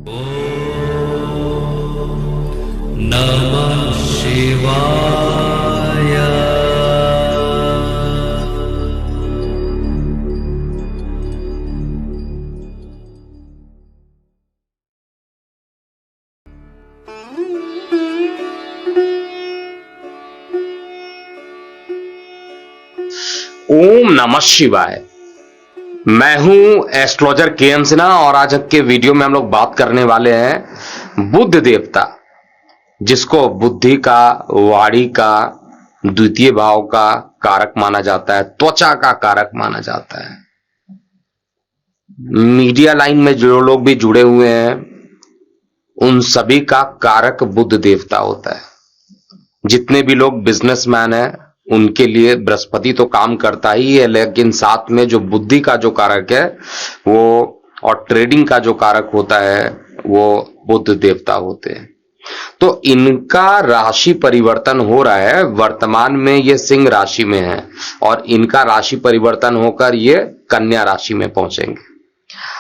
नमः शिवाय। ओम नमः शिवाय। मैं हूं एस्ट्रोलॉजर के सिन्हा और आज के वीडियो में हम लोग बात करने वाले हैं बुध देवता, जिसको बुद्धि का, वाणी का, द्वितीय भाव का कारक माना जाता है, त्वचा का कारक माना जाता है। मीडिया लाइन में जो लोग भी जुड़े हुए हैं उन सभी का कारक बुध देवता होता है। जितने भी लोग बिजनेसमैन हैं उनके लिए बृहस्पति तो काम करता ही है, लेकिन साथ में जो बुद्धि का जो कारक है वो और ट्रेडिंग का जो कारक होता है वो बुध देवता होते हैं। तो इनका राशि परिवर्तन हो रहा है। वर्तमान में ये सिंह राशि में है और इनका राशि परिवर्तन होकर ये कन्या राशि में पहुंचेंगे।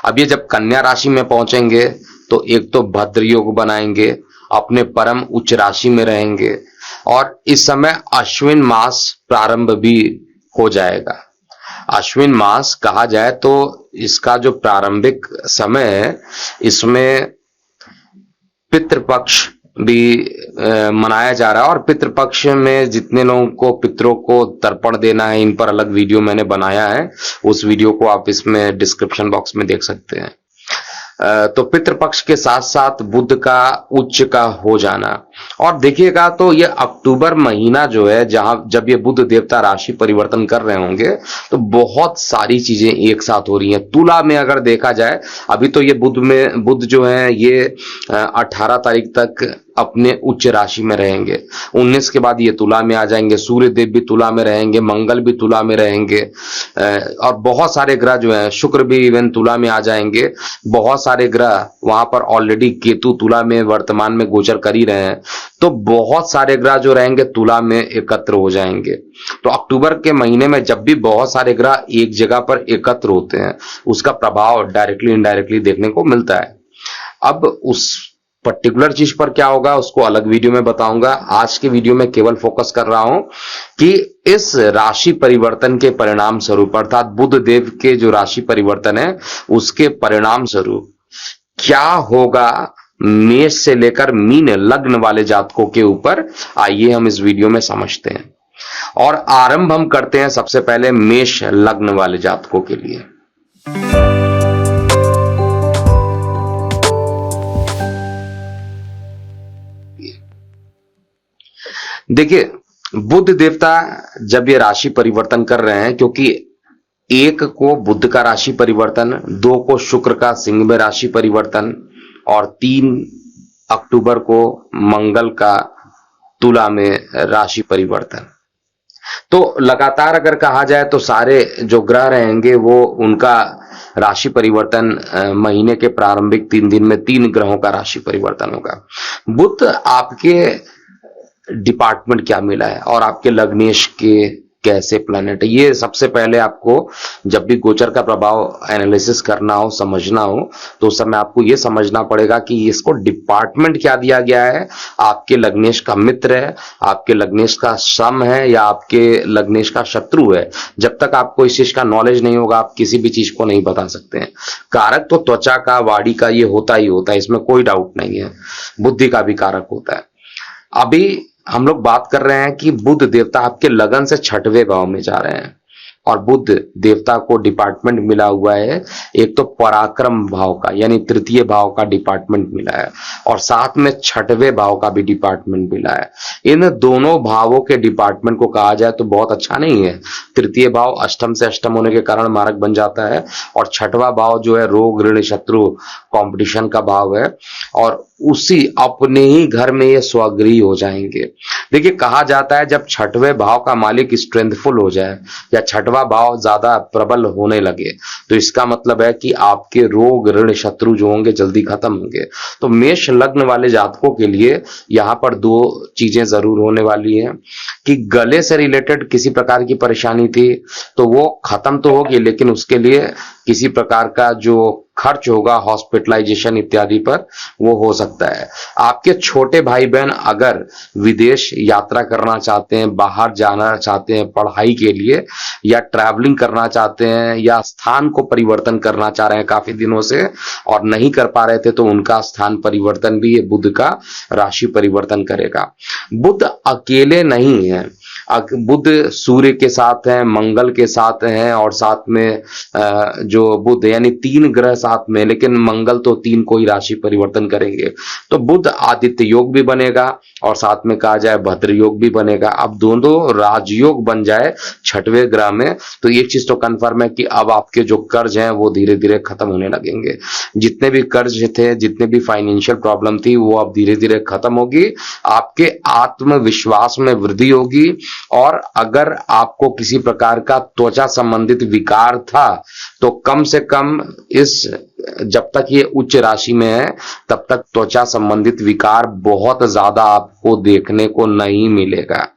अब ये जब कन्या राशि में पहुंचेंगे तो एक तो भद्र योग बनाएंगे, अपने परम उच्च राशि में रहेंगे और इस समय अश्विन मास प्रारंभ भी हो जाएगा। अश्विन मास कहा जाए तो इसका जो प्रारंभिक समय है इसमें पितृपक्ष भी मनाया जा रहा है और पितृपक्ष में जितने लोगों को पितरों को तर्पण देना है, इन पर अलग वीडियो मैंने बनाया है। उस वीडियो को आप इसमें डिस्क्रिप्शन बॉक्स में देख सकते हैं। तो पितृपक्ष के साथ साथ बुध का उच्च का हो जाना, और देखिएगा तो ये अक्टूबर महीना जो है जब ये बुध देवता राशि परिवर्तन कर रहे होंगे तो बहुत सारी चीजें एक साथ हो रही हैं। तुला में अगर देखा जाए, अभी तो ये बुध जो है ये 18 तारीख तक अपने उच्च राशि में रहेंगे। 19 के बाद ये तुला में आ जाएंगे। सूर्य देव भी तुला में रहेंगे, मंगल भी तुला में रहेंगे और बहुत सारे ग्रह जो हैं, शुक्र भी इवन तुला में आ जाएंगे। बहुत सारे ग्रह वहां पर ऑलरेडी, केतु तुला में वर्तमान में गोचर कर ही रहे हैं, तो बहुत सारे ग्रह जो रहेंगे तुला में एकत्र हो जाएंगे। तो अक्टूबर के महीने में जब भी बहुत सारे ग्रह एक जगह पर एकत्र होते हैं उसका प्रभाव डायरेक्टली इनडायरेक्टली देखने को मिलता है। अब उस पर्टिकुलर चीज पर क्या होगा उसको अलग वीडियो में बताऊंगा। आज के वीडियो में केवल फोकस कर रहा हूं कि इस राशि परिवर्तन के परिणाम स्वरूप, अर्थात बुध देव के जो राशि परिवर्तन है उसके परिणाम स्वरूप क्या होगा मेष से लेकर मीन लग्न वाले जातकों के ऊपर। आइए हम इस वीडियो में समझते हैं और आरंभ हम करते हैं सबसे पहले मेष लग्न वाले जातकों के लिए। देखिए, बुध देवता जब ये राशि परिवर्तन कर रहे हैं, क्योंकि 1 को बुध का राशि परिवर्तन, 2 को शुक्र का सिंह में राशि परिवर्तन और 3 अक्टूबर को मंगल का तुला में राशि परिवर्तन। तो लगातार अगर कहा जाए तो सारे जो ग्रह रहेंगे वो उनका राशि परिवर्तन महीने के प्रारंभिक 3 दिन में 3 ग्रहों का राशि परिवर्तन होगा। बुध आपके डिपार्टमेंट क्या मिला है और आपके लग्नेश के कैसे प्लैनेट है, ये सबसे पहले आपको जब भी गोचर का प्रभाव एनालिसिस करना हो, समझना हो, तो उस समय आपको ये समझना पड़ेगा कि इसको डिपार्टमेंट क्या दिया गया है। आपके लग्नेश का मित्र है, आपके लग्नेश का सम है या आपके लग्नेश का शत्रु है। जब तक आपको इस चीज का नॉलेज नहीं होगा आप किसी भी चीज को नहीं बता सकते हैं। कारक तो त्वचा का, वाणी का ये होता ही होता है, इसमें कोई डाउट नहीं है। बुद्धि का भी कारक होता है। अभी हम लोग बात कर रहे हैं कि बुध देवता आपके लगन से 6वें भाव में जा रहे हैं और बुध देवता को डिपार्टमेंट मिला हुआ है। एक तो पराक्रम भाव का यानी तृतीय भाव का डिपार्टमेंट मिला है और साथ में 6वें भाव का भी डिपार्टमेंट मिला है। इन दोनों भावों के डिपार्टमेंट को कहा जाए तो बहुत अच्छा नहीं है। तृतीय भाव अष्टम से अष्टम होने के कारण मारक बन जाता है और 6वां भाव जो है रोग, ऋण, शत्रु, कंपटीशन का भाव है और उसी अपने ही घर में ये स्वगृही हो जाएंगे। देखिए, कहा जाता है जब 6वें भाव का मालिक स्ट्रेंथफुल हो जाए या 6वां भाव ज्यादा प्रबल होने लगे तो इसका मतलब है कि आपके रोग, ऋण, शत्रु जो होंगे जल्दी खत्म होंगे। तो मेष लग्न वाले जातकों के लिए यहाँ पर 2 चीजें जरूर होने वाली हैं कि गले से रिलेटेड किसी प्रकार की परेशानी थी तो वो खत्म तो होगी, लेकिन उसके लिए किसी प्रकार का जो खर्च होगा हॉस्पिटलाइजेशन इत्यादि पर, वो हो सकता है। आपके छोटे भाई बहन अगर विदेश यात्रा करना चाहते हैं, बाहर जाना चाहते हैं पढ़ाई के लिए, या ट्रैवलिंग करना चाहते हैं, या स्थान को परिवर्तन करना चाह रहे हैं काफी दिनों से और नहीं कर पा रहे थे, तो उनका स्थान परिवर्तन भी ये बुध का राशि परिवर्तन करेगा। बुध अकेले नहीं है, बुध सूर्य के साथ है, मंगल के साथ है, और साथ में जो बुध यानी 3 ग्रह साथ में, लेकिन मंगल तो 3 को ही राशि परिवर्तन करेंगे। तो बुध आदित्य योग भी बनेगा और साथ में कहा जाए भद्र योग भी बनेगा। अब दोनों राजयोग बन जाए 6वें ग्रह में, तो एक चीज तो कंफर्म है कि अब आपके जो कर्ज हैं वो धीरे धीरे खत्म होने लगेंगे। जितने भी कर्ज थे, जितने भी फाइनेंशियल प्रॉब्लम थी, वो अब धीरे धीरे खत्म होगी। आपके आत्मविश्वास में वृद्धि होगी, और अगर आपको किसी प्रकार का त्वचा संबंधित विकार था, तो कम से कम इस जब तक ये उच्च राशि में है तब तक त्वचा संबंधित विकार बहुत ज्यादा आपको देखने को नहीं मिलेगा।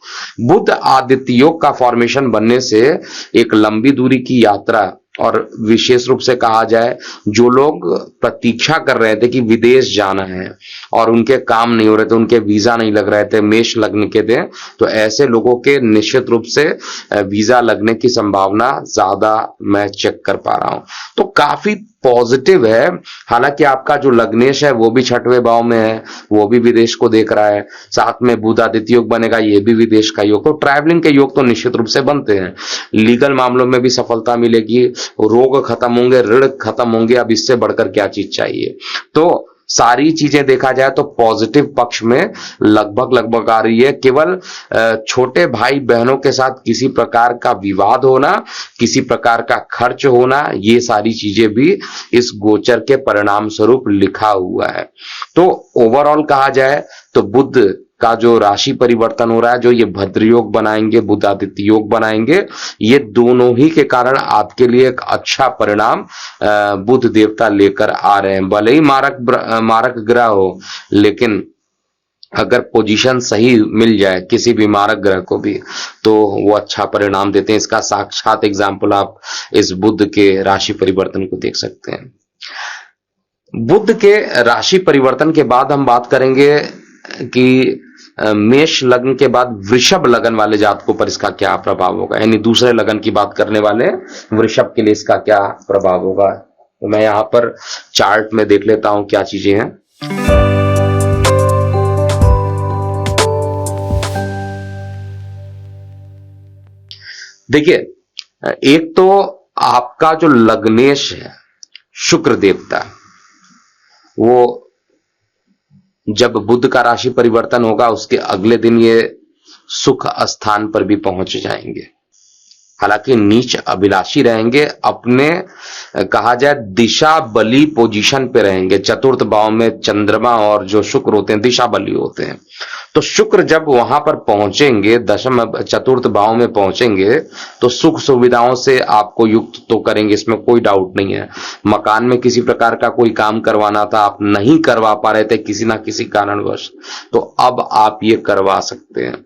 बुध आदित्य योग का फॉर्मेशन बनने से एक लंबी दूरी की यात्रा, और विशेष रूप से कहा जाए जो लोग प्रतीक्षा कर रहे थे कि विदेश जाना है और उनके काम नहीं हो रहे थे, उनके वीजा नहीं लग रहे थे, मेष लग्न के थे, तो ऐसे लोगों के निश्चित रूप से वीजा लगने की संभावना ज्यादा मैं चेक कर पा रहा हूं। तो काफी पॉजिटिव है। हालांकि आपका जो लग्नेश है वो भी 6वें भाव में है, वो भी विदेश को देख रहा है, साथ में बुध आदित्य योग बनेगा, ये भी विदेश का योग। तो ट्रैवलिंग के योग तो निश्चित रूप से बनते हैं। लीगल मामलों में भी सफलता मिलेगी, रोग खत्म होंगे, ऋण खत्म होंगे, अब इससे बढ़कर क्या चीज चाहिए। तो सारी चीजें देखा जाए तो पॉजिटिव पक्ष में लगभग आ रही है। केवल छोटे भाई बहनों के साथ किसी प्रकार का विवाद होना, किसी प्रकार का खर्च होना, ये सारी चीजें भी इस गोचर के परिणाम स्वरूप लिखा हुआ है। तो ओवरऑल कहा जाए तो बुध का जो राशि परिवर्तन हो रहा है, जो ये भद्र योग बनाएंगे, बुध आदित्य योग बनाएंगे, ये दोनों ही के कारण आपके लिए एक अच्छा परिणाम बुध देवता लेकर आ रहे हैं। भले ही मारक ग्रह हो, लेकिन अगर पोजीशन सही मिल जाए किसी भी मारक ग्रह को भी, तो वो अच्छा परिणाम देते हैं। इसका साक्षात एग्जाम्पल आप इस बुध के राशि परिवर्तन को देख सकते हैं। बुध के राशि परिवर्तन के बाद हम बात करेंगे कि मेष लग्न के बाद वृषभ लग्न वाले जातकों पर इसका क्या प्रभाव होगा, यानी दूसरे लग्न की बात करने वाले वृषभ के लिए इसका क्या प्रभाव होगा। तो मैं यहां पर चार्ट में देख लेता हूं क्या चीजें हैं। देखिए, एक तो आपका जो लग्नेश है शुक्र देवता, वो जब बुध का राशि परिवर्तन होगा उसके अगले दिन ये सुख स्थान पर भी पहुंच जाएंगे। हालांकि नीच अभिलाषी रहेंगे, अपने कहा जाए दिशा बली पोजीशन पे रहेंगे। 4th भाव में चंद्रमा और जो शुक्र होते हैं दिशा बली होते हैं। तो शुक्र जब वहां पर पहुंचेंगे, 4th भाव में पहुंचेंगे, तो सुख सुविधाओं से आपको युक्त तो करेंगे, इसमें कोई डाउट नहीं है। मकान में किसी प्रकार का कोई काम करवाना था, आप नहीं करवा पा रहे थे किसी ना किसी कारणवश, तो अब आप ये करवा सकते हैं।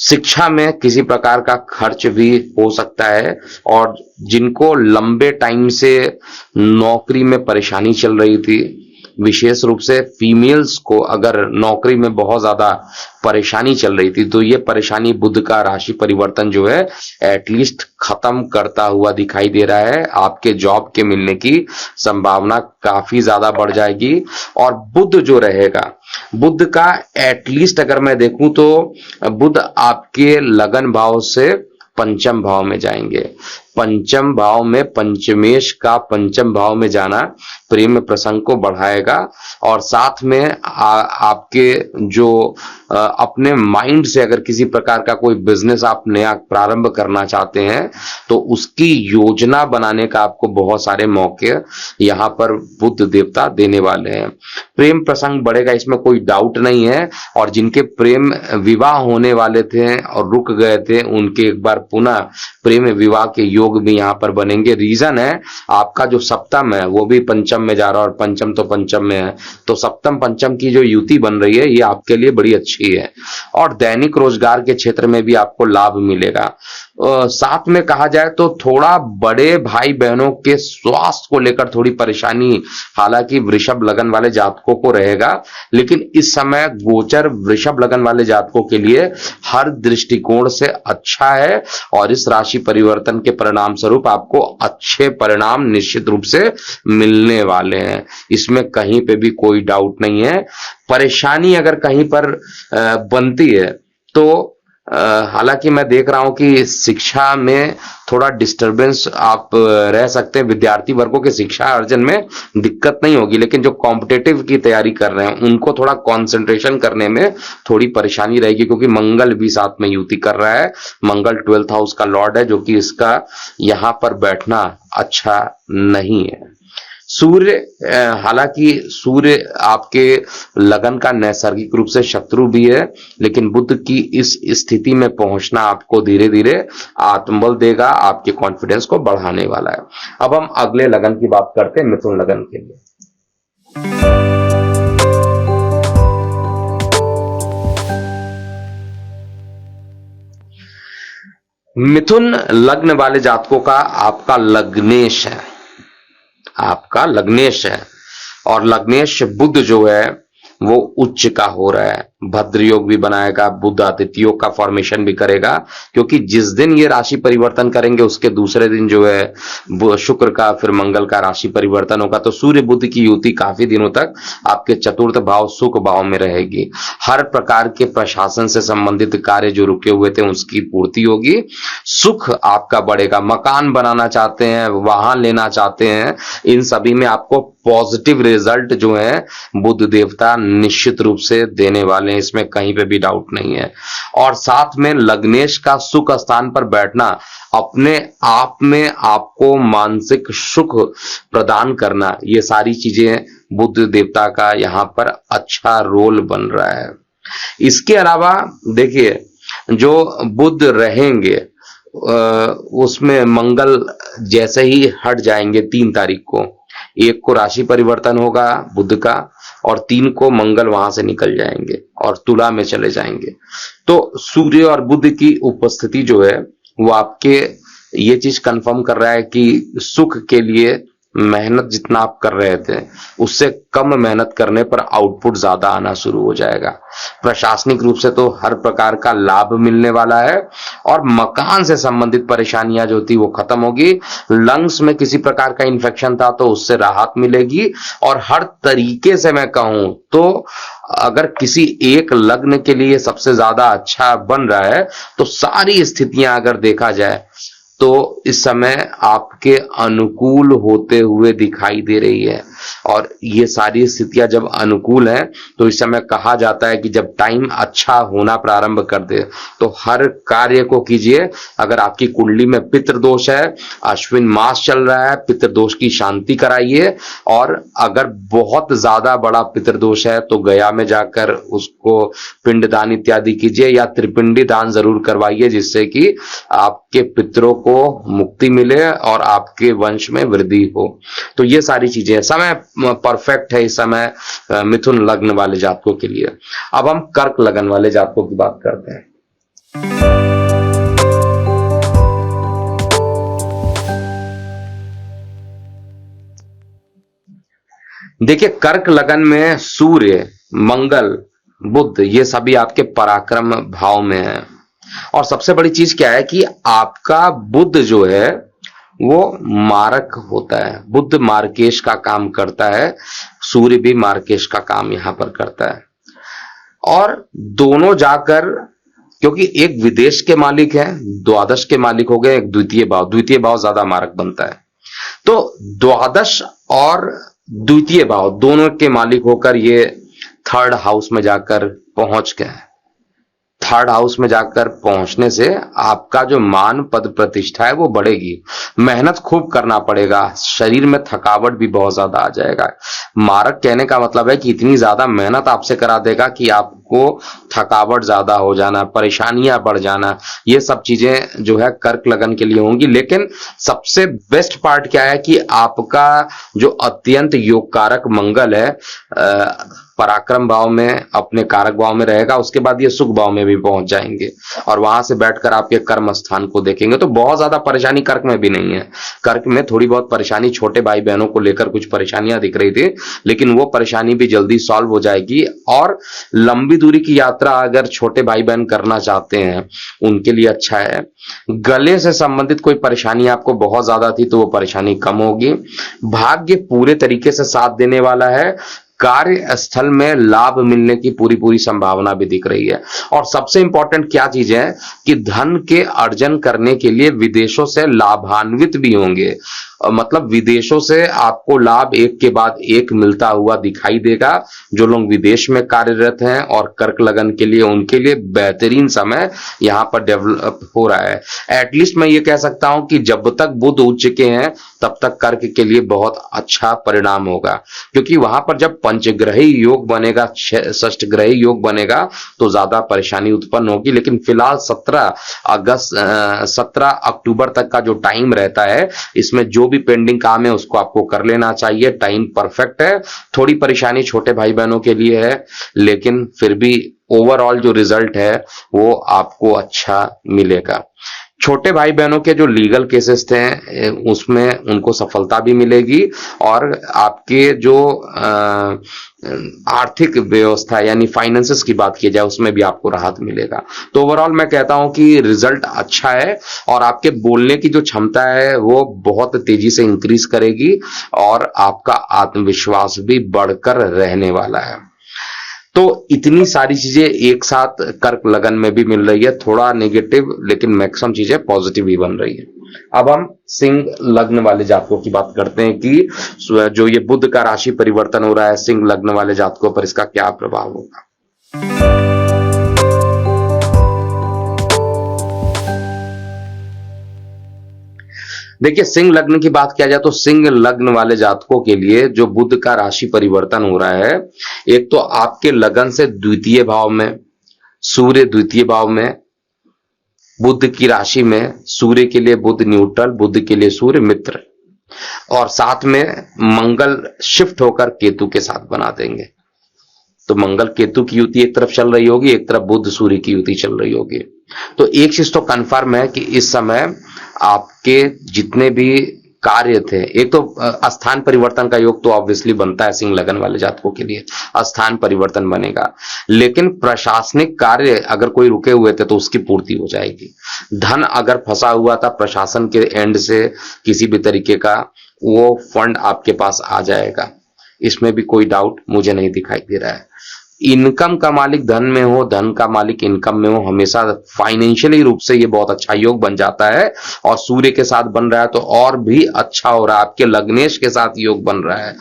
शिक्षा में किसी प्रकार का खर्च भी हो सकता है, और जिनको लंबे टाइम से नौकरी में परेशानी चल रही थी, विशेष रूप से फीमेल्स को अगर नौकरी में बहुत ज्यादा परेशानी चल रही थी, तो ये परेशानी बुध का राशि परिवर्तन जो है एटलीस्ट खत्म करता हुआ दिखाई दे रहा है। आपके जॉब के मिलने की संभावना काफी ज्यादा बढ़ जाएगी। और बुध जो रहेगा, बुध का एटलीस्ट अगर मैं देखूं तो बुध आपके लगन भाव से 5म भाव में जाएंगे। 5म भाव में पंचमेश का 5म भाव में जाना प्रेम प्रसंग को बढ़ाएगा, और साथ में आपके जो अपने माइंड से अगर किसी प्रकार का कोई बिजनेस आप नया प्रारंभ करना चाहते हैं, तो उसकी योजना बनाने का आपको बहुत सारे मौके यहां पर बुध देवता देने वाले हैं। प्रेम प्रसंग बढ़ेगा, इसमें कोई डाउट नहीं है। और जिनके प्रेम विवाह होने वाले थे और रुक गए थे, उनके एक बार पुनः प्रेम विवाह के योग भी यहां पर बनेंगे। रीजन है आपका जो 7म है वो भी 5म में जा रहा है, और 5म तो 5म में है, तो 7म 5म की जो युति बन रही है ये आपके लिए बड़ी अच्छी है। और दैनिक रोजगार के क्षेत्र में भी आपको लाभ मिलेगा। साथ में कहा जाए तो थोड़ा बड़े भाई बहनों के स्वास्थ्य को लेकर थोड़ी परेशानी हालांकि वृषभ लगन वाले जातकों को रहेगा, लेकिन इस समय गोचर वृषभ लगन वाले जातकों के लिए हर दृष्टिकोण से अच्छा है और इस राशि परिवर्तन के परिणाम स्वरूप आपको अच्छे परिणाम निश्चित रूप से मिलने वाले हैं, इसमें कहीं पे भी कोई डाउट नहीं है। परेशानी अगर कहीं पर बनती है तो हालांकि मैं देख रहा हूं कि शिक्षा में थोड़ा डिस्टरबेंस आप रह सकते हैं, विद्यार्थी वर्गों के शिक्षा अर्जन में दिक्कत नहीं होगी, लेकिन जो कॉम्पिटेटिव की तैयारी कर रहे हैं उनको थोड़ा कंसंट्रेशन करने में थोड़ी परेशानी रहेगी, क्योंकि मंगल भी साथ में युति कर रहा है। मंगल 12th हाउस का लॉर्ड है, जो कि इसका यहां पर बैठना अच्छा नहीं है। सूर्य, हालांकि सूर्य आपके लगन का नैसर्गिक रूप से शत्रु भी है, लेकिन बुध की इस स्थिति में पहुंचना आपको धीरे धीरे आत्मबल देगा, आपके कॉन्फिडेंस को बढ़ाने वाला है। अब हम अगले लगन की बात करते हैं, मिथुन लगन के लिए। मिथुन लग्न वाले जातकों का आपका लग्नेश है, आपका लग्नेश है, और लग्नेश बुध जो है वो उच्च का हो रहा है, भद्र योग भी बनाएगा, बुध आदित्य योग का फॉर्मेशन भी करेगा, क्योंकि जिस दिन ये राशि परिवर्तन करेंगे उसके दूसरे दिन जो है शुक्र का फिर मंगल का राशि परिवर्तन होगा, तो सूर्य बुध की युति काफी दिनों तक आपके चतुर्थ भाव सुख भाव में रहेगी। हर प्रकार के प्रशासन से संबंधित कार्य जो रुके हुए थे उसकी पूर्ति होगी, सुख आपका बढ़ेगा, मकान बनाना चाहते हैं, वाहन लेना चाहते हैं, इन सभी में आपको पॉजिटिव रिजल्ट जो है बुध देवता निश्चित रूप से देने वाले हैं, इसमें कहीं पे भी डाउट नहीं है। और साथ में लग्नेश का सुख स्थान पर बैठना अपने आप में आपको मानसिक सुख प्रदान करना, ये सारी चीजें बुध देवता का यहां पर अच्छा रोल बन रहा है। इसके अलावा देखिए जो बुध रहेंगे उसमें मंगल जैसे ही हट जाएंगे 3 तारीख को, 1 को राशि परिवर्तन होगा बुध का और 3 को मंगल वहां से निकल जाएंगे और तुला में चले जाएंगे, तो सूर्य और बुध की उपस्थिति जो है वो आपके ये चीज कंफर्म कर रहा है कि सुख के लिए मेहनत जितना आप कर रहे थे उससे कम मेहनत करने पर आउटपुट ज्यादा आना शुरू हो जाएगा। प्रशासनिक रूप से तो हर प्रकार का लाभ मिलने वाला है और मकान से संबंधित परेशानियां जो थी वो खत्म होगी। लंग्स में किसी प्रकार का इन्फेक्शन था तो उससे राहत मिलेगी, और हर तरीके से मैं कहूं तो अगर किसी एक लग्न के लिए सबसे ज्यादा अच्छा बन रहा है तो सारी स्थितियां अगर देखा जाए तो इस समय आपके अनुकूल होते हुए दिखाई दे रही है, और ये सारी स्थितियां जब अनुकूल हैं तो इस समय कहा जाता है कि जब टाइम अच्छा होना प्रारंभ कर दे तो हर कार्य को कीजिए। अगर आपकी कुंडली में पितृदोष है, अश्विन मास चल रहा है, पितृदोष की शांति कराइए, और अगर बहुत ज्यादा बड़ा पितृदोष है तो गया में जाकर उसको पिंडदान इत्यादि कीजिए या त्रिपिंडी दान जरूर करवाइए, जिससे कि आपके पितरों को मुक्ति मिले और आपके वंश में वृद्धि हो। तो ये सारी चीजें, समय परफेक्ट है इस समय मिथुन लग्न वाले जातकों के लिए। अब हम कर्क लगन वाले जातकों की बात करते हैं। देखिए कर्क लगन में सूर्य, मंगल, बुध ये सभी आपके पराक्रम भाव में है, और सबसे बड़ी चीज क्या है कि आपका बुध जो है वो मारक होता है, बुध मार्केश का काम करता है, सूर्य भी मार्केश का काम यहां पर करता है, और दोनों जाकर, क्योंकि एक विदेश के मालिक है, द्वादश के मालिक हो गए, एक द्वितीय भाव ज्यादा मारक बनता है, तो द्वादश और द्वितीय भाव दोनों के मालिक होकर ये 3rd हाउस में जाकर पहुंच गए। 3rd हाउस में जाकर पहुंचने से आपका जो मान पद प्रतिष्ठा है वो बढ़ेगी, मेहनत खूब करना पड़ेगा, शरीर में थकावट भी बहुत ज्यादा आ जाएगा। मारक कहने का मतलब है कि इतनी ज्यादा मेहनत आपसे करा देगा कि आपको को थकावट ज्यादा हो जाना, परेशानियां बढ़ जाना, ये सब चीजें जो है कर्क लगन के लिए होंगी। लेकिन सबसे बेस्ट पार्ट क्या है कि आपका जो अत्यंत योग कारक मंगल है पराक्रम भाव में, अपने कारक भाव में रहेगा, उसके बाद ये सुख भाव में भी पहुंच जाएंगे और वहां से बैठकर आपके कर्म स्थान को देखेंगे। तो बहुत ज्यादा परेशानी कर्क में भी नहीं है। कर्क में थोड़ी बहुत परेशानी छोटे भाई बहनों को लेकर कुछ परेशानियां दिख रही थी, लेकिन वो परेशानी भी जल्दी सॉल्व हो जाएगी। और लंबी दूरी की यात्रा अगर छोटे भाई बहन करना चाहते हैं उनके लिए अच्छा है। गले से संबंधित कोई परेशानी आपको बहुत ज्यादा थी तो वो परेशानी कम होगी। भाग्य पूरे तरीके से साथ देने वाला है। कार्यस्थल में लाभ मिलने की पूरी पूरी संभावना भी दिख रही है। और सबसे इंपॉर्टेंट क्या चीज है कि धन के अर्जन करने के लिए विदेशों से लाभान्वित भी होंगे। मतलब विदेशों से आपको लाभ एक के बाद एक मिलता हुआ दिखाई देगा। जो लोग विदेश में कार्यरत हैं और कर्क लगन के लिए, उनके लिए बेहतरीन समय यहां पर डेवलप हो रहा है। एटलीस्ट मैं ये कह सकता हूं कि जब तक बुध उच्च के हैं तब तक कर्क के लिए बहुत अच्छा परिणाम होगा, क्योंकि वहां पर जब पंचग्रही योग बनेगा, षष्ठ ग्रही योग बनेगा तो ज्यादा परेशानी उत्पन्न होगी। लेकिन फिलहाल 17 अक्टूबर तक का जो टाइम रहता है, इसमें जो भी पेंडिंग काम है उसको आपको कर लेना चाहिए। टाइम परफेक्ट है। थोड़ी परेशानी छोटे भाई बहनों के लिए है, लेकिन फिर भी ओवरऑल जो रिजल्ट है वो आपको अच्छा मिलेगा। छोटे भाई बहनों के जो लीगल केसेस थे उसमें उनको सफलता भी मिलेगी और आपके जो आर्थिक व्यवस्था यानी फाइनेंसेस की बात की जाए उसमें भी आपको राहत मिलेगा। तो ओवरऑल मैं कहता हूं कि रिजल्ट अच्छा है और आपके बोलने की जो क्षमता है वो बहुत तेजी से इंक्रीज करेगी और आपका आत्मविश्वास भी बढ़कर रहने वाला है। तो इतनी सारी चीजें एक साथ कर्क लगन में भी मिल रही है। थोड़ा नेगेटिव लेकिन मैक्सिमम चीजें पॉजिटिव ही बन रही है। अब हम सिंह लग्न वाले जातकों की बात करते हैं कि जो ये बुध का राशि परिवर्तन हो रहा है सिंह लग्न वाले जातकों पर इसका क्या प्रभाव होगा। देखिए, सिंह लग्न की बात किया जाए तो सिंह लग्न वाले जातकों के लिए जो बुध का राशि परिवर्तन हो रहा है, एक तो आपके लगन से द्वितीय भाव में सूर्य, द्वितीय भाव में बुध की राशि में सूर्य के लिए बुध न्यूट्रल, बुध के लिए सूर्य मित्र, और साथ में मंगल शिफ्ट होकर केतु के साथ बना देंगे। तो मंगल केतु की युति एक तरफ चल रही होगी, एक तरफ बुध सूर्य की युति चल रही होगी। तो एक चीज तो कंफर्म है कि इस समय आपके जितने भी कार्य थे, एक तो स्थान परिवर्तन का योग तो ऑब्वियसली बनता है सिंह लगन वाले जातकों के लिए, स्थान परिवर्तन बनेगा। लेकिन प्रशासनिक कार्य अगर कोई रुके हुए थे तो उसकी पूर्ति हो जाएगी। धन अगर फंसा हुआ था प्रशासन के एंड से किसी भी तरीके का, वो फंड आपके पास आ जाएगा, इसमें भी कोई डाउट मुझे नहीं दिखाई दे रहा है। इनकम का मालिक धन में हो, धन का मालिक इनकम में हो, हमेशा फाइनेंशियली रूप से ये बहुत अच्छा योग बन जाता है। और सूर्य के साथ बन रहा है तो और भी अच्छा हो रहा है, आपके लग्नेश के साथ योग बन रहा है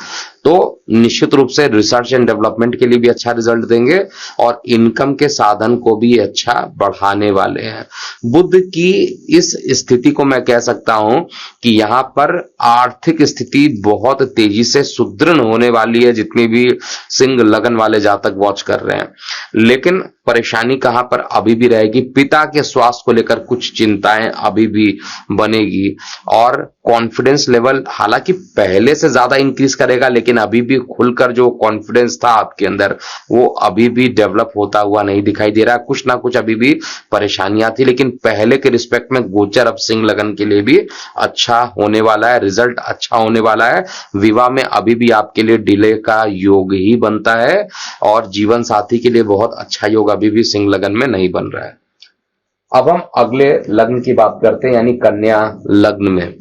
तो निश्चित रूप से रिसर्च एंड डेवलपमेंट के लिए भी अच्छा रिजल्ट देंगे और इनकम के साधन को भी अच्छा बढ़ाने वाले हैं। बुध की इस स्थिति को मैं कह सकता हूं कि यहां पर आर्थिक स्थिति बहुत तेजी से सुदृढ़ होने वाली है, जितनी भी सिंह लगन वाले जातक वॉच कर रहे हैं। लेकिन परेशानी कहां पर अभी भी रहेगी, पिता के स्वास्थ्य को लेकर कुछ चिंताएं अभी भी बनेगी और कॉन्फिडेंस लेवल हालांकि पहले से ज्यादा इंक्रीज करेगा, लेकिन अभी भी खुलकर जो कॉन्फिडेंस था आपके अंदर वो अभी भी डेवलप होता हुआ नहीं दिखाई दे रहा। कुछ ना कुछ अभी भी परेशानियां थी, लेकिन पहले के रिस्पेक्ट में गोचर अब सिंह लगन के लिए भी अच्छा होने वाला है, रिजल्ट अच्छा होने वाला है। विवाह में अभी भी आपके लिए डिले का योग ही बनता है और जीवन साथी के लिए बहुत अच्छा योग अभी भी सिंह लगन में नहीं बन रहा है। अब हम अगले लग्न की बात करते हैं, यानी कन्या लग्न में।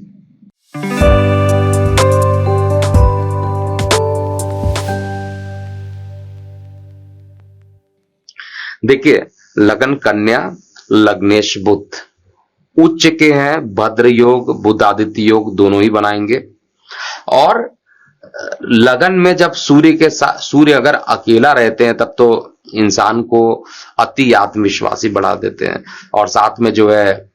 देखिए, लगन कन्या, लग्नेश बुध उच्च के हैं, भद्र योग, बुधादित्य योग दोनों ही बनाएंगे। और लगन में जब सूर्य के साथ, सूर्य अगर अकेला रहते हैं तब तो इंसान को अति आत्मविश्वासी बढ़ा देते हैं और साथ में जो है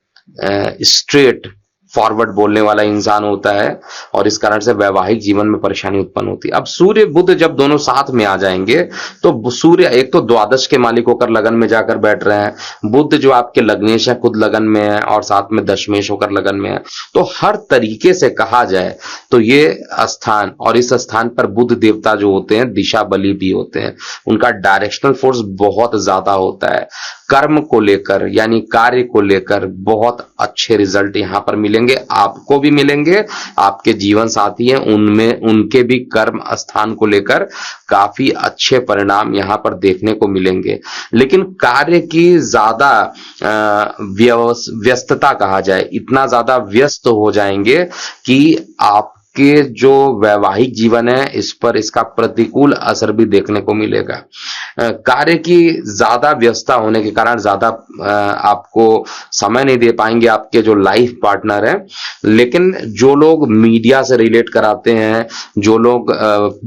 स्ट्रेट फॉरवर्ड बोलने वाला इंसान होता है और इस कारण से वैवाहिक जीवन में परेशानी उत्पन्न होती है। अब सूर्य बुध जब दोनों साथ में आ जाएंगे तो सूर्य एक तो द्वादश के मालिक होकर लगन में जाकर बैठ रहे हैं, बुध जो आपके लग्नेश है खुद लगन में है और साथ में दशमेश होकर लगन में है, तो हर तरीके से कहा जाए तो ये स्थान और इस स्थान पर बुध देवता जो होते हैं दिशा बली भी होते हैं, उनका डायरेक्शनल फोर्स बहुत ज्यादा होता है। कर्म को लेकर यानी कार्य को लेकर बहुत अच्छे रिजल्ट यहां पर मिलेंगे, आपको भी मिलेंगे, आपके जीवन साथी हैं उनमें उनके भी कर्म स्थान को लेकर काफी अच्छे परिणाम यहां पर देखने को मिलेंगे। लेकिन कार्य की ज्यादा व्यस्तता कहा जाए, इतना ज्यादा व्यस्त हो जाएंगे कि आप के जो वैवाहिक जीवन है इस पर इसका प्रतिकूल असर भी देखने को मिलेगा। कार्य की ज्यादा व्यस्तता होने के कारण ज्यादा आपको समय नहीं दे पाएंगे आपके जो लाइफ पार्टनर हैं। लेकिन जो लोग मीडिया से रिलेट कराते हैं, जो लोग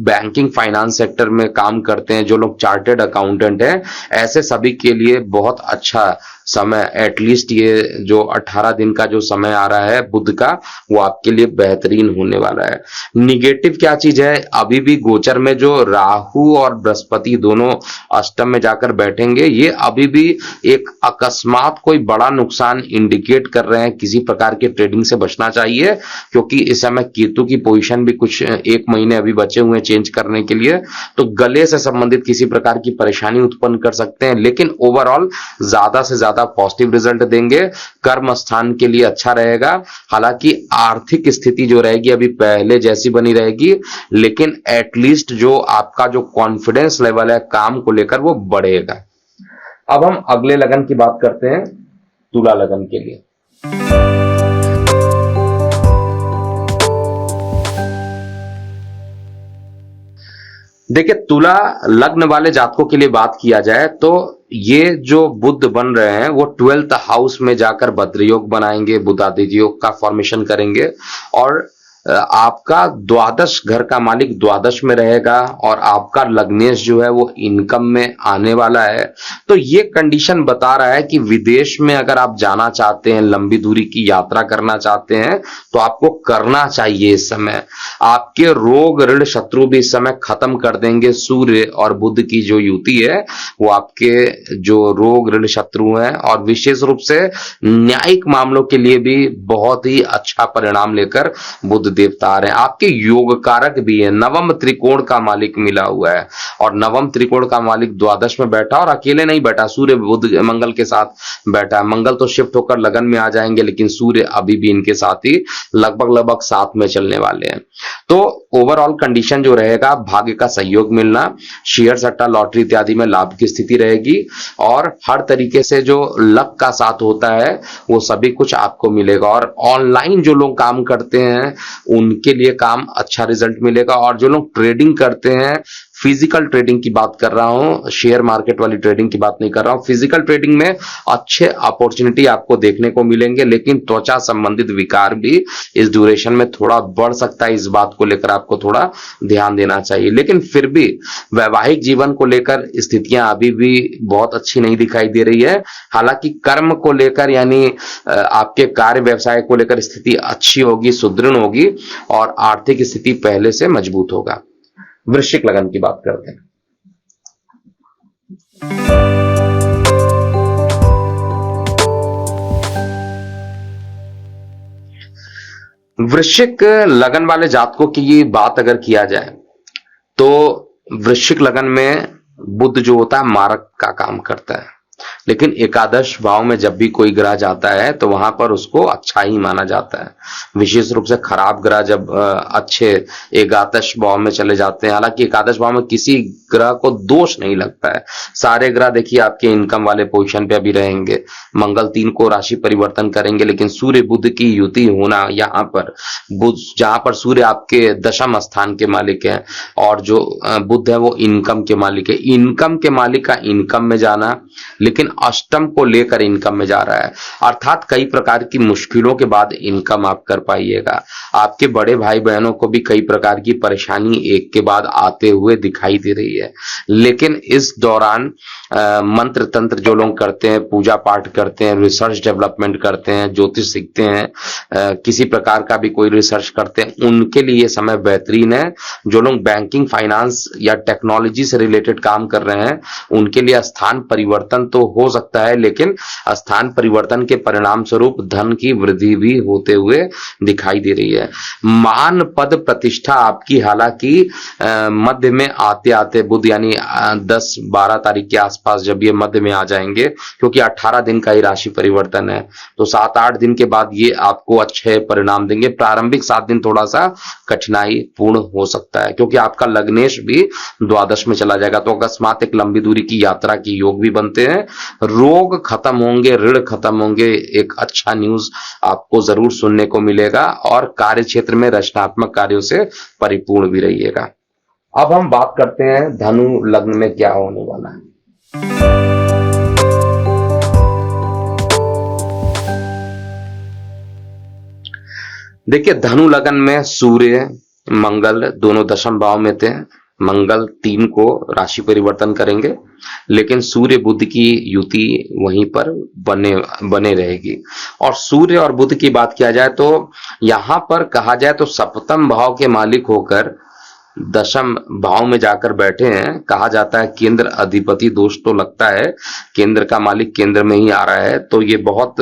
बैंकिंग फाइनेंस सेक्टर में काम करते हैं, जो लोग चार्टर्ड अकाउंटेंट हैं, ऐसे सभी के लिए बहुत अच्छा समय, एटलीस्ट ये जो 18 दिन का जो समय आ रहा है बुध का, वो आपके लिए बेहतरीन होने वाला है। निगेटिव क्या चीज है, अभी भी गोचर में जो राहु और बृहस्पति दोनों अष्टम में जाकर बैठेंगे, ये अभी भी एक अकस्मात कोई बड़ा नुकसान इंडिकेट कर रहे हैं। किसी प्रकार के ट्रेडिंग से बचना चाहिए क्योंकि इस समय केतु की पोजीशन भी कुछ 1 महीने अभी बचे हुए हैं चेंज करने के लिए, तो गले से संबंधित किसी प्रकार की परेशानी उत्पन्न कर सकते हैं। लेकिन ओवरऑल ज्यादा से ज्यादा पॉजिटिव रिजल्ट देंगे, कर्म स्थान के लिए अच्छा रहेगा। हालांकि आर्थिक स्थिति जो रहेगी अभी पहले जैसी बनी रहेगी, लेकिन एटलीस्ट जो आपका जो कॉन्फिडेंस लेवल है काम को लेकर वो बढ़ेगा। अब हम अगले लगन की बात करते हैं, तुला लगन के लिए। देखिए, तुला लग्न वाले जातकों के लिए बात किया जाए तो ये जो बुध बन रहे हैं वो 12th हाउस में जाकर भद्र योग बनाएंगे, बुधादित्य योग का फॉर्मेशन करेंगे और आपका द्वादश घर का मालिक द्वादश में रहेगा और आपका लग्नेश जो है वो इनकम में आने वाला है। तो ये कंडीशन बता रहा है कि विदेश में अगर आप जाना चाहते हैं, लंबी दूरी की यात्रा करना चाहते हैं तो आपको करना चाहिए। इस समय आपके रोग ऋण शत्रु भी इस समय खत्म कर देंगे। सूर्य और बुध की जो युति है वो आपके जो रोग ऋण शत्रु हैं और विशेष रूप से न्यायिक मामलों के लिए भी बहुत ही अच्छा परिणाम लेकर बुध देवता आ रहे हैं। आपके योग कारक भी है, नवम त्रिकोण का मालिक मिला हुआ है और नवम त्रिकोण का मालिक द्वादश में बैठा और अकेले नहीं बैठा, सूर्य बुध मंगल के साथ बैठा है। मंगल तो शिफ्ट होकर लगन में आ जाएंगे लेकिन सूर्य अभी भी इनके साथ ही लगभग साथ में चलने वाले हैं। तो ओवरऑल कंडीशन जो रहेगा, भाग्य का सहयोग मिलना, शेयर सट्टा लॉटरी इत्यादि में लाभ की स्थिति रहेगी और हर तरीके से जो लक का साथ होता है वो सभी कुछ आपको मिलेगा। और ऑनलाइन जो लोग काम करते हैं उनके लिए काम अच्छा रिजल्ट मिलेगा और जो लोग ट्रेडिंग करते हैं, फिजिकल ट्रेडिंग की बात कर रहा हूं, शेयर मार्केट वाली ट्रेडिंग की बात नहीं कर रहा हूं, फिजिकल ट्रेडिंग में अच्छे अपॉर्चुनिटी आपको देखने को मिलेंगे। लेकिन त्वचा संबंधित विकार भी इस ड्यूरेशन में थोड़ा बढ़ सकता है, इस बात को लेकर आपको थोड़ा ध्यान देना चाहिए। लेकिन फिर भी वैवाहिक जीवन को लेकर स्थितियां अभी भी बहुत अच्छी नहीं दिखाई दे रही है। हालांकि कर्म को लेकर यानी आपके कार्य व्यवसाय को लेकर स्थिति अच्छी होगी, सुदृढ़ होगी और आर्थिक स्थिति पहले से मजबूत होगा। वृश्चिक लगन की बात करते हैं। वृश्चिक लगन वाले जातकों की बात अगर किया जाए तो वृश्चिक लगन में बुध जो होता है मारक का काम करता है, लेकिन एकादश भाव में जब भी कोई ग्रह जाता है तो वहां पर उसको अच्छा ही माना जाता है। विशेष रूप से खराब ग्रह जब अच्छे एकादश भाव में चले जाते हैं, हालांकि एकादश भाव में किसी ग्रह को दोष नहीं लगता है। सारे ग्रह देखिए आपके इनकम वाले पोजीशन पे अभी रहेंगे। मंगल 3 को राशि परिवर्तन करेंगे, लेकिन सूर्य बुध की युति होना यहाँ पर बुध, जहां पर सूर्य आपके दशम स्थान के मालिक है और जो बुध है वो इनकम के मालिक है। इनकम के मालिक का इनकम में जाना, लेकिन अष्टम को लेकर इनकम में जा रहा है, अर्थात कई प्रकार की मुश्किलों के बाद इनकम आप कर पाइएगा। आपके बड़े भाई बहनों को भी कई प्रकार की परेशानी एक के बाद आते हुए दिखाई दे रही है, लेकिन इस दौरान मंत्र तंत्र जो लोग करते हैं, पूजा पाठ करते हैं, रिसर्च डेवलपमेंट करते हैं, ज्योतिष सीखते हैं, किसी प्रकार का भी कोई रिसर्च करते हैं, उनके लिए समय बेहतरीन है। जो लोग बैंकिंग, फाइनेंस या टेक्नोलॉजी से रिलेटेड काम कर रहे हैं, उनके लिए स्थान परिवर्तन तो हो सकता है, लेकिन स्थान परिवर्तन के परिणाम स्वरूप धन की वृद्धि भी होते हुए दिखाई दे रही है। मान पद प्रतिष्ठा आपकी हालांकि मध्य में आते आते बुध यानी 10-12 तारीख के आसपास जब ये मध्य में आ जाएंगे, क्योंकि 18 दिन का ही राशि परिवर्तन है, तो 7-8 दिन के बाद ये आपको अच्छे परिणाम देंगे। प्रारंभिक 7 दिन थोड़ा सा कठिनाई पूर्ण हो सकता है, क्योंकि आपका लग्नेश भी द्वादश में चला जाएगा, तो अकस्मात एक लंबी दूरी की यात्रा की योग भी बनते हैं। रोग खत्म होंगे, ऋण खत्म होंगे, एक अच्छा न्यूज आपको जरूर सुनने को मिलेगा, और कार्य क्षेत्र में रचनात्मक कार्यों से परिपूर्ण भी रहिएगा। अब हम बात करते हैं धनु लग्न में क्या होने वाला है। देखिए, धनु लग्न में सूर्य मंगल दोनों दशम भाव में थे। मंगल 3 को राशि परिवर्तन करेंगे, लेकिन सूर्य बुध की युति वहीं पर बने रहेगी। और सूर्य और बुध की बात किया जाए तो यहां पर कहा जाए तो सप्तम भाव के मालिक होकर दशम भाव में जाकर बैठे हैं। कहा जाता है केंद्र अधिपति दोष तो लगता है, केंद्र का मालिक केंद्र में ही आ रहा है, तो ये बहुत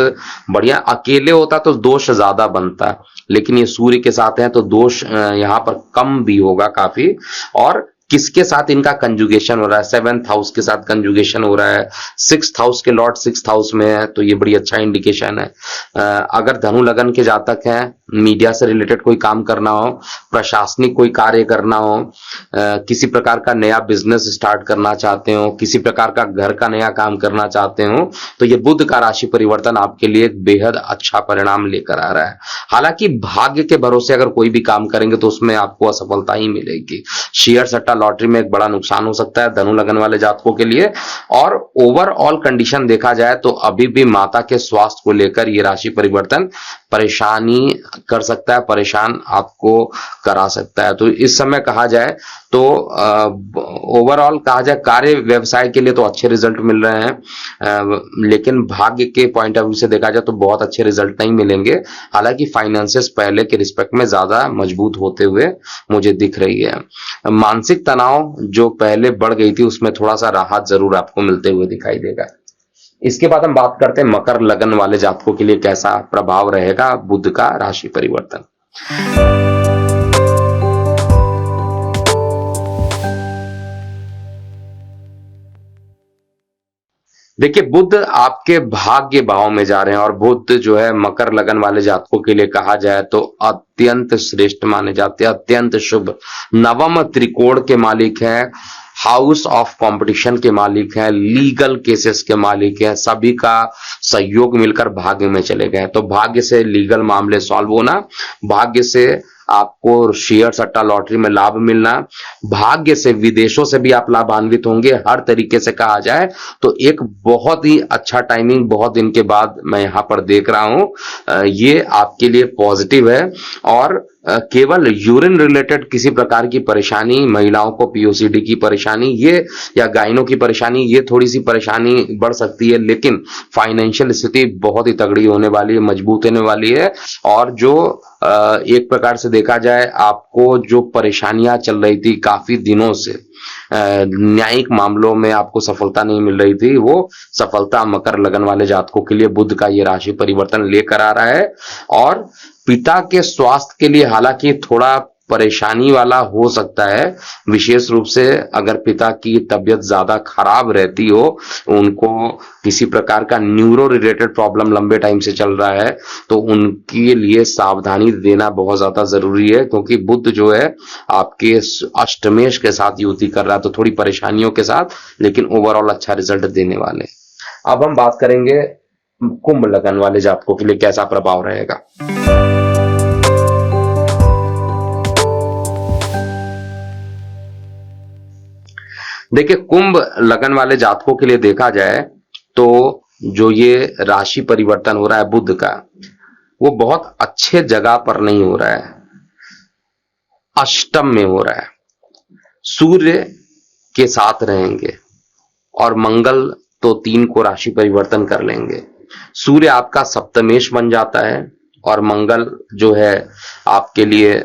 बढ़िया। अकेले होता तो दोष ज्यादा बनता, लेकिन ये सूर्य के साथ है तो दोष यहाँ पर कम भी होगा काफी। और किसके साथ इनका कंजुगेशन हो रहा है? 7th हाउस के साथ कंजुगेशन हो रहा है। 6th हाउस के लॉर्ड 6th हाउस में है, तो ये बड़ी अच्छा इंडिकेशन है। अगर धनु लगन के जातक हैं, मीडिया से रिलेटेड कोई काम करना हो, प्रशासनिक कोई कार्य करना हो, किसी प्रकार का नया बिजनेस स्टार्ट करना चाहते हो, किसी प्रकार का घर का नया काम करना चाहते हो, तो ये बुध का राशि परिवर्तन आपके लिए एक बेहद अच्छा परिणाम लेकर आ रहा है। हालांकि भाग्य के भरोसे अगर कोई भी काम करेंगे तो उसमें आपको असफलता ही मिलेगी। शेयर सट्टा लॉटरी में एक बड़ा नुकसान हो सकता है धनु लगन वाले जातकों के लिए। और ओवरऑल कंडीशन देखा जाए तो अभी भी माता के स्वास्थ्य को लेकर ये राशि परिवर्तन परेशानी कर सकता है, परेशान आपको करा सकता है। तो इस समय कहा जाए तो ओवरऑल कहा जाए कार्य व्यवसाय के लिए तो अच्छे रिजल्ट मिल रहे हैं, लेकिन भाग्य के पॉइंट ऑफ व्यू से देखा जाए तो बहुत अच्छे रिजल्ट नहीं मिलेंगे। हालांकि फाइनेंसेस पहले के रिस्पेक्ट में ज्यादा मजबूत होते हुए मुझे दिख रही है। मानसिक तनाव जो पहले बढ़ गई थी उसमें थोड़ा सा राहत जरूर आपको मिलते हुए दिखाई देगा। इसके बाद हम बात करते हैं मकर लगन वाले जातकों के लिए कैसा प्रभाव रहेगा बुध का राशि परिवर्तन। देखिए, बुध आपके भाग्य भाव में जा रहे हैं, और बुध जो है मकर लगन वाले जातकों के लिए कहा जाए तो अत्यंत श्रेष्ठ माने जाते हैं, अत्यंत शुभ। नवम त्रिकोण के मालिक हैं, हाउस ऑफ कंपटीशन के मालिक हैं, लीगल केसेस के मालिक हैं, सभी का सहयोग मिलकर भाग्य में चले गए। तो भाग्य से लीगल मामले सॉल्व होना, भाग्य से आपको शेयर सट्टा लॉटरी में लाभ मिलना, भाग्य से विदेशों से भी आप लाभान्वित होंगे। हर तरीके से कहा जाए तो एक बहुत ही अच्छा टाइमिंग बहुत दिन के बाद मैं यहां पर देख रहा हूं, ये आपके लिए पॉजिटिव है। और केवल यूरिन रिलेटेड किसी प्रकार की परेशानी, महिलाओं को पीओसीडी की परेशानी ये या गायनों की परेशानी, ये थोड़ी सी परेशानी बढ़ सकती है, लेकिन फाइनेंशियल स्थिति बहुत ही तगड़ी होने वाली है, मजबूत होने वाली है। और जो एक प्रकार से देखा जाए आपको जो परेशानियां चल रही थी काफी दिनों से, न्यायिक मामलों में आपको सफलता नहीं मिल रही थी, वो सफलता मकर लगन वाले जातकों के लिए बुध का ये राशि परिवर्तन लेकर आ रहा है। और पिता के स्वास्थ्य के लिए हालांकि थोड़ा परेशानी वाला हो सकता है, विशेष रूप से अगर पिता की तबीयत ज्यादा खराब रहती हो, उनको किसी प्रकार का न्यूरो रिलेटेड प्रॉब्लम लंबे टाइम से चल रहा है, तो उनके लिए सावधानी देना बहुत ज्यादा जरूरी है, क्योंकि बुध जो है आपके अष्टमेश के साथ युति कर रहा है, तो थोड़ी परेशानियों के साथ, लेकिन ओवरऑल अच्छा रिजल्ट देने वाले। अब हम बात करेंगे कुंभ लगन वाले जातकों के लिए कैसा प्रभाव रहेगा। देखिए, कुंभ लगन वाले जातकों के लिए देखा जाए तो जो ये राशि परिवर्तन हो रहा है बुध का, वो बहुत अच्छे जगह पर नहीं हो रहा है, अष्टम में हो रहा है। सूर्य के साथ रहेंगे और मंगल तो 3 को राशि परिवर्तन कर लेंगे। सूर्य आपका सप्तमेश बन जाता है और मंगल जो है आपके लिए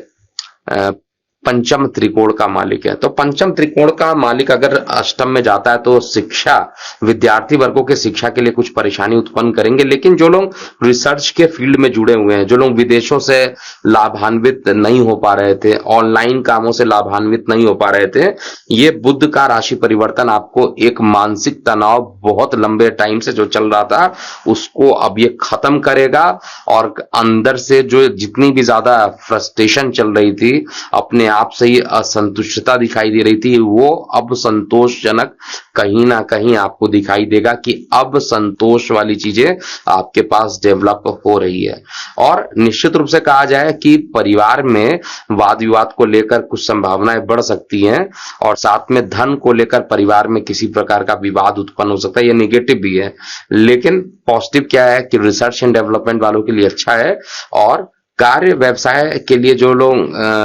पंचम त्रिकोण का मालिक है। तो पंचम त्रिकोण का मालिक अगर अष्टम में जाता है तो शिक्षा, विद्यार्थी वर्गों के शिक्षा के लिए कुछ परेशानी उत्पन्न करेंगे। लेकिन जो लोग रिसर्च के फील्ड में जुड़े हुए हैं, जो लोग विदेशों से लाभान्वित नहीं हो पा रहे थे, ऑनलाइन कामों से लाभान्वित नहीं हो पा रहे थे, ये बुध का राशि परिवर्तन आपको एक मानसिक तनाव बहुत लंबे टाइम से जो चल रहा था उसको अब ये खत्म करेगा और अंदर से जो जितनी भी ज्यादा फ्रस्ट्रेशन चल रही थी, अपने आप से ही असंतुष्टता दिखाई दे रही थी, वो अब संतोषजनक कहीं ना कहीं आपको दिखाई देगा कि अब संतोष वाली चीजें आपके पास डेवलप हो रही है। और निश्चित रूप से कहा जाए कि परिवार में वाद विवाद को लेकर कुछ संभावनाएं बढ़ सकती हैं और साथ में धन को लेकर परिवार में किसी प्रकार का विवाद उत्पन्न हो सकता है। ये नेगेटिव भी है, लेकिन पॉजिटिव क्या है कि रिसर्च एंड डेवलपमेंट वालों के लिए अच्छा है। और कार्य व्यवसाय के लिए जो लोग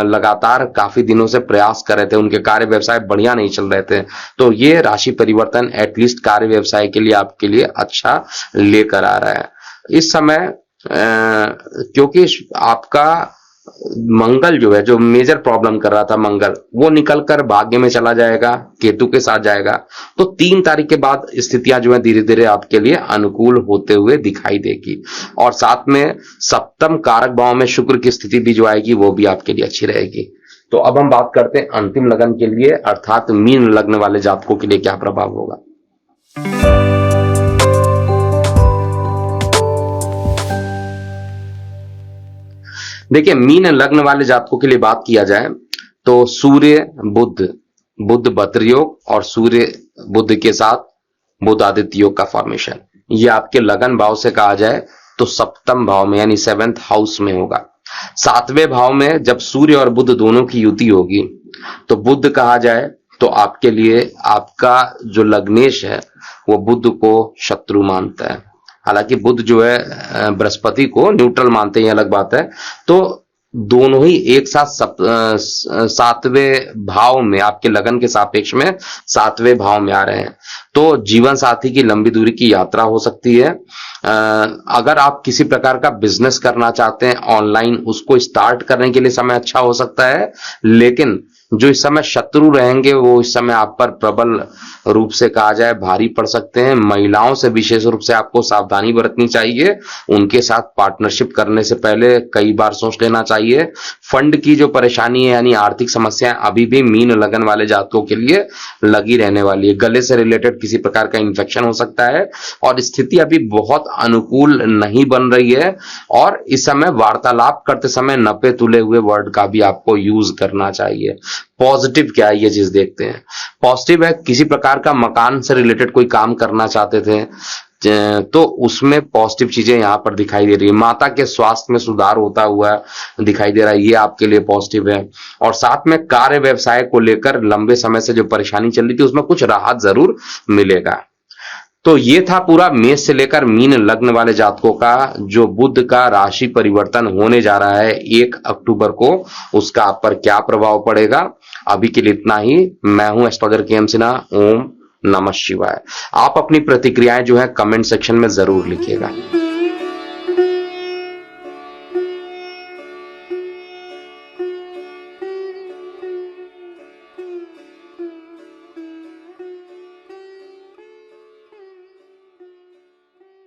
लगातार काफी दिनों से प्रयास कर रहे थे, उनके कार्य व्यवसाय बढ़िया नहीं चल रहे थे, तो ये राशि परिवर्तन एटलीस्ट कार्य व्यवसाय के लिए आपके लिए अच्छा लेकर आ रहा है इस समय। क्योंकि आपका मंगल जो है, जो मेजर प्रॉब्लम कर रहा था मंगल, वो निकलकर भाग्य में चला जाएगा, केतु के साथ जाएगा। तो 3 तारीख के बाद स्थितियां जो है धीरे धीरे आपके लिए अनुकूल होते हुए दिखाई देगी। और साथ में सप्तम कारक भाव में शुक्र की स्थिति भी जो आएगी वो भी आपके लिए अच्छी रहेगी। तो अब हम बात करते हैं अंतिम लगन के लिए, अर्थात मीन लग्न वाले जातकों के लिए क्या प्रभाव होगा। देखिए, मीन लग्न वाले जातकों के लिए बात किया जाए तो सूर्य बुध बद्र योग और सूर्य बुध के साथ बुध आदित्य योग का फॉर्मेशन, ये आपके लगन भाव से कहा जाए तो सप्तम भाव में यानी 7th हाउस में होगा। 7वें भाव में जब सूर्य और बुध दोनों की युति होगी तो बुध कहा जाए तो आपके लिए आपका जो लग्नेश है वो बुध को शत्रु मानता है। हालांकि बुध जो है बृहस्पति को न्यूट्रल मानते हैं, ये अलग बात है। तो दोनों ही एक साथ 7वें भाव में आपके लगन के सापेक्ष में 7वें भाव में आ रहे हैं। तो जीवन साथी की लंबी दूरी की यात्रा हो सकती है। अगर आप किसी प्रकार का बिजनेस करना चाहते हैं ऑनलाइन, उसको स्टार्ट करने के लिए समय अच्छा हो सकता है। लेकिन जो इस समय शत्रु रहेंगे वो इस समय आप पर प्रबल रूप से कहा जाए भारी पड़ सकते हैं। महिलाओं से विशेष रूप से आपको सावधानी बरतनी चाहिए। उनके साथ पार्टनरशिप करने से पहले कई बार सोच लेना चाहिए। फंड की जो परेशानी है यानी आर्थिक समस्याएं अभी भी मीन लगन वाले जातकों के लिए लगी रहने वाली है। गले से रिलेटेड किसी प्रकार का इन्फेक्शन हो सकता है और स्थिति अभी बहुत अनुकूल नहीं बन रही है। और इस समय वार्तालाप करते समय नपे तुले हुए वर्ड का भी आपको यूज करना चाहिए। पॉजिटिव क्या है ये चीज देखते हैं। पॉजिटिव है, किसी प्रकार का मकान से रिलेटेड कोई काम करना चाहते थे तो उसमें पॉजिटिव चीजें यहां पर दिखाई दे रही है। माता के स्वास्थ्य में सुधार होता हुआ दिखाई दे रहा है, ये आपके लिए पॉजिटिव है। और साथ में कार्य व्यवसाय को लेकर लंबे समय से जो परेशानी चल रही थी उसमें कुछ राहत जरूर मिलेगा। तो ये था पूरा मेष से लेकर मीन लग्न वाले जातकों का जो बुध का राशि परिवर्तन होने जा रहा है 1 अक्टूबर को, उसका आप पर क्या प्रभाव पड़ेगा। अभी के लिए इतना ही। मैं हूं एस्ट्रोलॉजर के एम सिन्हा। ओम नमः शिवाय। आप अपनी प्रतिक्रियाएं जो है कमेंट सेक्शन में जरूर लिखिएगा।